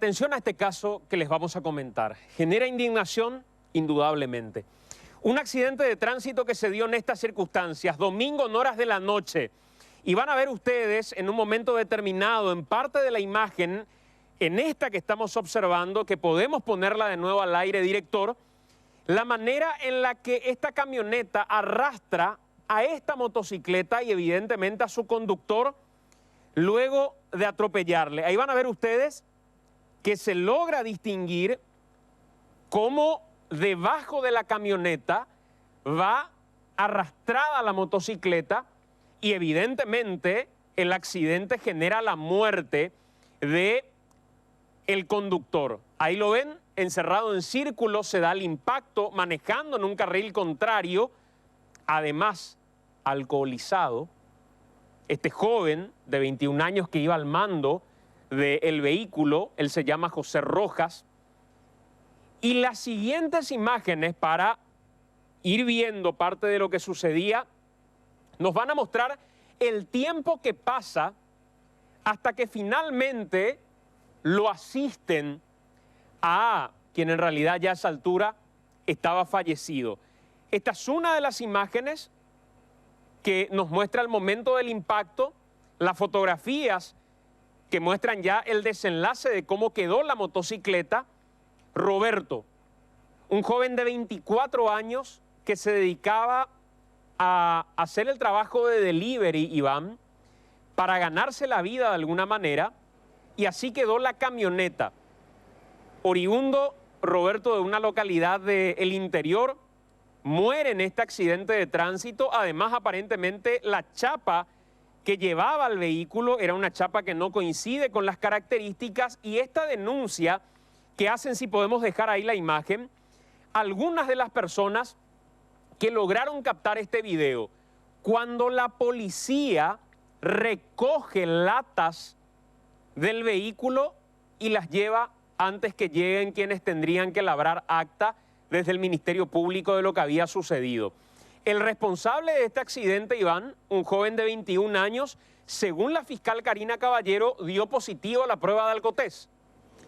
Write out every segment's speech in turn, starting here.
Atención a este caso que les vamos a comentar. Genera indignación, indudablemente. Un accidente de tránsito que se dio en estas circunstancias, domingo en horas de la noche. Y van a ver ustedes en un momento determinado, en parte de la imagen, en esta que estamos observando, que podemos ponerla de nuevo al aire, director, la manera en la que esta camioneta arrastra a esta motocicleta y evidentemente a su conductor luego de atropellarle. Ahí van a ver ustedes que se logra distinguir cómo debajo de la camioneta va arrastrada la motocicleta y evidentemente el accidente genera la muerte de el conductor. Ahí lo ven, encerrado en círculo, se da el impacto, manejando en un carril contrario, además alcoholizado. Este joven de 21 años que iba al mando del vehículo, él se llama José Rojas. Y las siguientes imágenes, para ir viendo parte de lo que sucedía, nos van a mostrar el tiempo que pasa hasta que finalmente lo asisten a quien en realidad ya a esa altura estaba fallecido. Esta es una de las imágenes que nos muestra el momento del impacto, las fotografías que muestran ya el desenlace de cómo quedó la motocicleta. Roberto, un joven de 24 años que se dedicaba a hacer el trabajo de delivery, Iván, para ganarse la vida de alguna manera, y así quedó la camioneta. Oriundo Roberto de una localidad del interior, muere en este accidente de tránsito. Además, aparentemente, la chapa que llevaba al vehículo era una chapa que no coincide con las características, y esta denuncia que hacen, si podemos dejar ahí la imagen, algunas de las personas que lograron captar este video. Cuando la policía recoge latas del vehículo y las lleva antes que lleguen quienes tendrían que labrar acta desde el Ministerio Público de lo que había sucedido. El responsable de este accidente, Iván, un joven de 21 años, según la fiscal Karina Caballero, dio positivo a la prueba de alcotés.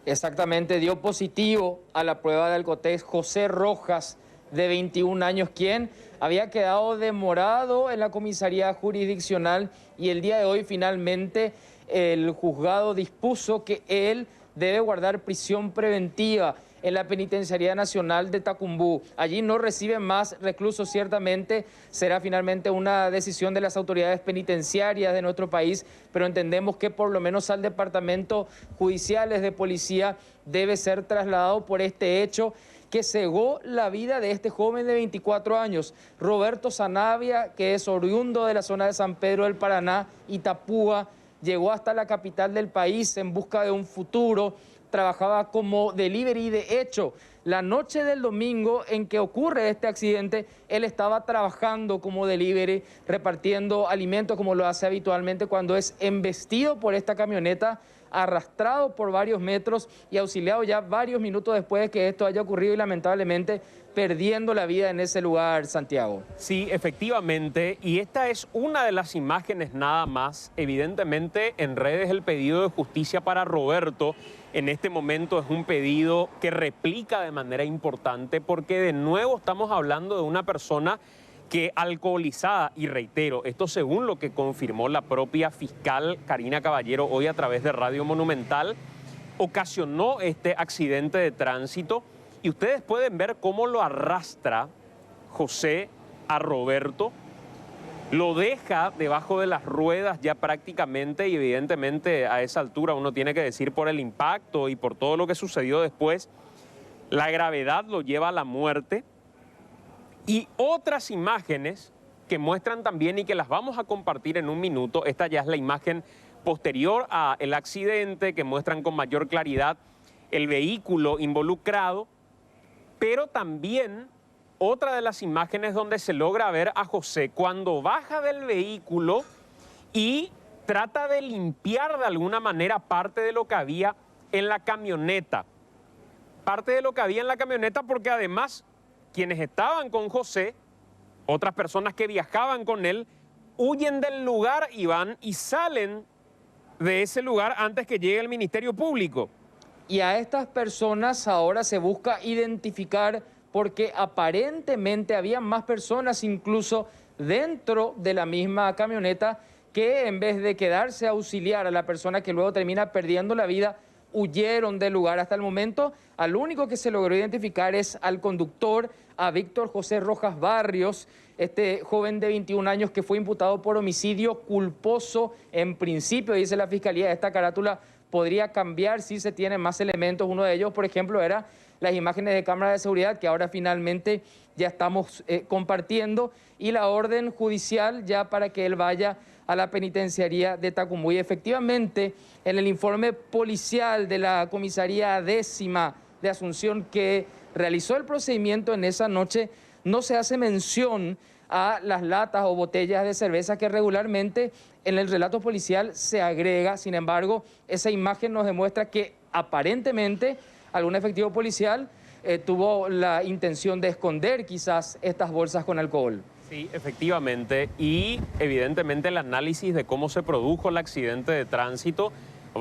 Exactamente, dio positivo a la prueba de alcotés José Rojas, de 21 años, quien había quedado demorado en la comisaría jurisdiccional, y el día de hoy finalmente el juzgado dispuso que él debe guardar prisión preventiva en la Penitenciaría Nacional de Tacumbú. Allí no recibe más reclusos, ciertamente será finalmente una decisión de las autoridades penitenciarias de nuestro país, pero entendemos que por lo menos al Departamento Judiciales de Policía debe ser trasladado por este hecho que cegó la vida de este joven de 24 años, Roberto Sanabria, que es oriundo de la zona de San Pedro del Paraná, Itapúa. Llegó hasta la capital del país en busca de un futuro, trabajaba como delivery. De hecho, la noche del domingo en que ocurre este accidente, él estaba trabajando como delivery, repartiendo alimentos como lo hace habitualmente cuando es embestido por esta camioneta, arrastrado por varios metros y auxiliado ya varios minutos después de que esto haya ocurrido y lamentablemente perdiendo la vida en ese lugar, Santiago. Sí, efectivamente, y esta es una de las imágenes nada más. Evidentemente en redes el pedido de justicia para Roberto en este momento es un pedido que replica de manera importante, porque de nuevo estamos hablando de una persona que alcoholizada, y reitero, esto según lo que confirmó la propia fiscal Karina Caballero hoy a través de Radio Monumental, ocasionó este accidente de tránsito. Y ustedes pueden ver cómo lo arrastra José a Roberto, lo deja debajo de las ruedas ya prácticamente, y evidentemente a esa altura uno tiene que decir, por el impacto y por todo lo que sucedió después, la gravedad lo lleva a la muerte. Y otras imágenes que muestran también, y que las vamos a compartir en un minuto, esta ya es la imagen posterior al accidente, que muestran con mayor claridad el vehículo involucrado, pero también otra de las imágenes donde se logra ver a José cuando baja del vehículo y trata de limpiar de alguna manera parte de lo que había en la camioneta. Parte de lo que había en la camioneta, porque además quienes estaban con José, otras personas que viajaban con él, huyen del lugar, Iván, y salen de ese lugar antes que llegue el Ministerio Público. Y a estas personas ahora se busca identificar porque aparentemente había más personas incluso dentro de la misma camioneta que en vez de quedarse a auxiliar a la persona que luego termina perdiendo la vida, huyeron del lugar. Hasta el momento, al único que se logró identificar es al conductor, a Víctor José Rojas Barrios, este joven de 21 años que fue imputado por homicidio culposo. En principio, dice la Fiscalía, esta carátula podría cambiar si se tienen más elementos. Uno de ellos, por ejemplo, era las imágenes de cámara de seguridad que ahora finalmente ya estamos compartiendo, y la orden judicial ya para que él vaya a la penitenciaría de Tacumbuy. Efectivamente, en el informe policial de la comisaría 10ª de Asunción que realizó el procedimiento en esa noche, no se hace mención a las latas o botellas de cerveza que regularmente en el relato policial se agrega. Sin embargo, esa imagen nos demuestra que aparentemente algún efectivo policial tuvo la intención de esconder quizás estas bolsas con alcohol. Sí, efectivamente, y evidentemente el análisis de cómo se produjo el accidente de tránsito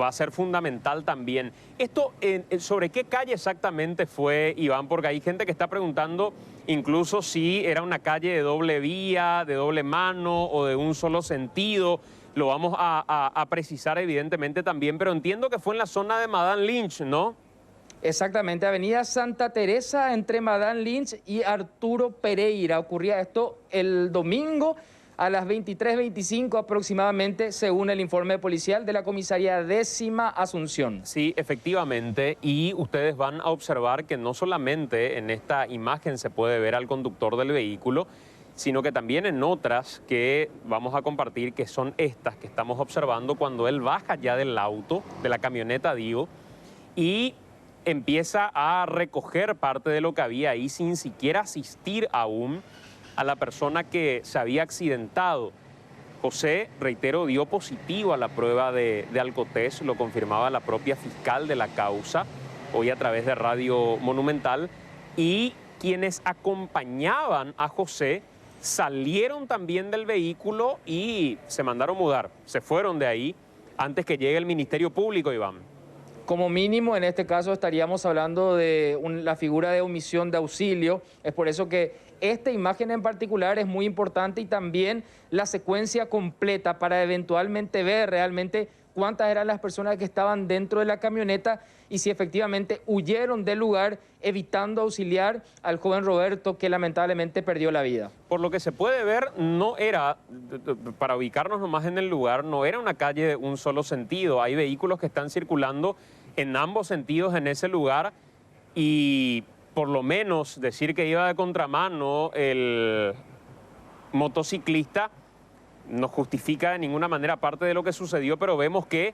va a ser fundamental también. Esto, ¿sobre qué calle exactamente fue, Iván? Porque hay gente que está preguntando incluso si era una calle de doble vía, de doble mano o de un solo sentido. Lo vamos a precisar evidentemente también, pero entiendo que fue en la zona de Madame Lynch, ¿no? Exactamente, Avenida Santa Teresa entre Madame Lynch y Arturo Pereira. Ocurría esto el domingo a las 23:25 aproximadamente, según el informe policial de la comisaría 10ª Asunción. Sí, efectivamente, y ustedes van a observar que no solamente en esta imagen se puede ver al conductor del vehículo, sino que también en otras que vamos a compartir, que son estas que estamos observando cuando él baja ya del auto, de la camioneta, digo, y empieza a recoger parte de lo que había ahí sin siquiera asistir aún a la persona que se había accidentado. José, reitero, dio positivo a la prueba de alcotés, lo confirmaba la propia fiscal de la causa, hoy a través de Radio Monumental, y quienes acompañaban a José salieron también del vehículo y se mandaron mudar, se fueron de ahí antes que llegue el Ministerio Público, Iván. Como mínimo, en este caso estaríamos hablando de la figura de omisión de auxilio. Es por eso que esta imagen en particular es muy importante, y también la secuencia completa para eventualmente ver realmente cuántas eran las personas que estaban dentro de la camioneta y si efectivamente huyeron del lugar evitando auxiliar al joven Roberto, que lamentablemente perdió la vida. Por lo que se puede ver, no era, para ubicarnos nomás en el lugar, no era una calle de un solo sentido. Hay vehículos que están circulando en ambos sentidos en ese lugar, y por lo menos decir que iba de contramano el motociclista no justifica de ninguna manera parte de lo que sucedió, pero vemos que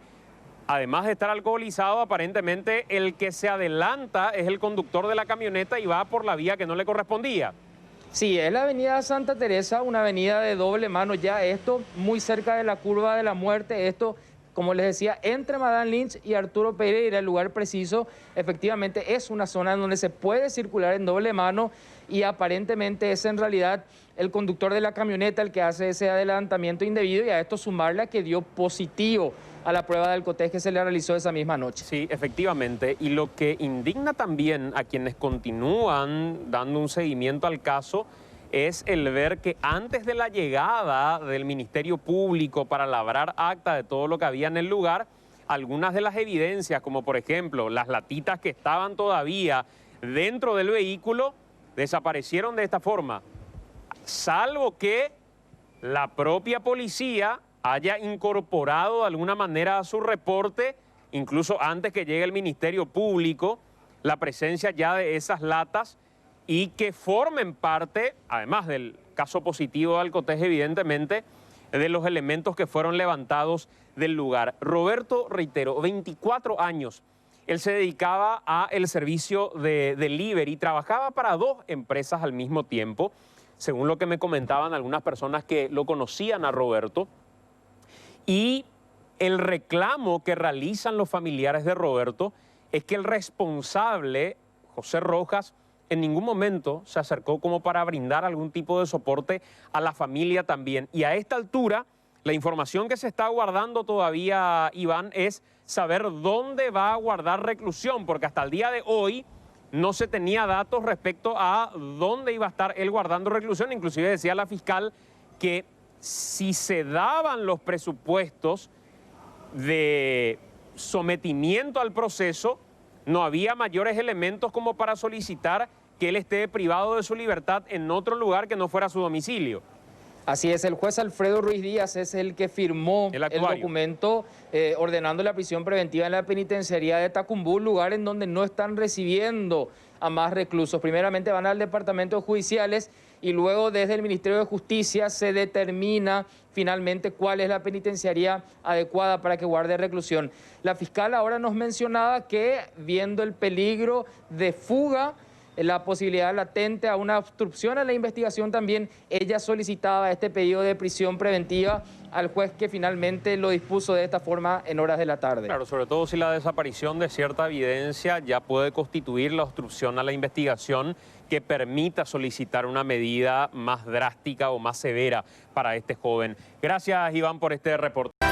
además de estar alcoholizado, aparentemente el que se adelanta es el conductor de la camioneta y va por la vía que no le correspondía. Sí, es la avenida Santa Teresa, una avenida de doble mano, ya esto muy cerca de la curva de la muerte, esto, como les decía, entre Madame Lynch y Arturo Pereira, el lugar preciso, efectivamente es una zona en donde se puede circular en doble mano, y aparentemente es en realidad el conductor de la camioneta el que hace ese adelantamiento indebido, y a esto sumarle a que dio positivo a la prueba de alcotés que se le realizó esa misma noche. Sí, efectivamente, y lo que indigna también a quienes continúan dando un seguimiento al caso es el ver que antes de la llegada del Ministerio Público para labrar acta de todo lo que había en el lugar, algunas de las evidencias, como por ejemplo las latitas que estaban todavía dentro del vehículo, desaparecieron de esta forma, salvo que la propia policía haya incorporado de alguna manera a su reporte, incluso antes que llegue el Ministerio Público, la presencia ya de esas latas, y que formen parte, además del caso positivo de alcotés, evidentemente, de los elementos que fueron levantados del lugar. Roberto, reitero, 24 años. Él se dedicaba al servicio de delivery, trabajaba para 2 empresas al mismo tiempo, según lo que me comentaban algunas personas que lo conocían a Roberto. Y el reclamo que realizan los familiares de Roberto es que el responsable, José Rojas, en ningún momento se acercó como para brindar algún tipo de soporte a la familia también. Y a esta altura, La información que se está guardando todavía, Iván, es saber dónde va a guardar reclusión, porque hasta el día de hoy no se tenía datos respecto a dónde iba a estar él guardando reclusión. Inclusive decía la fiscal que si se daban los presupuestos de sometimiento al proceso, no había mayores elementos como para solicitar que él esté privado de su libertad en otro lugar que no fuera su domicilio. Así es, el juez Alfredo Ruiz Díaz es el que firmó el documento ordenando la prisión preventiva en la penitenciaría de Tacumbú, lugar en donde no están recibiendo a más reclusos. Primeramente van al departamento de judiciales y luego desde el Ministerio de Justicia se determina finalmente cuál es la penitenciaría adecuada para que guarde reclusión. La fiscal ahora nos mencionaba que viendo el peligro de fuga, la posibilidad latente a una obstrucción a la investigación también, ella solicitaba este pedido de prisión preventiva al juez que finalmente lo dispuso de esta forma en horas de la tarde. Claro, sobre todo si la desaparición de cierta evidencia ya puede constituir la obstrucción a la investigación que permita solicitar una medida más drástica o más severa para este joven. Gracias, Iván, por este reporte.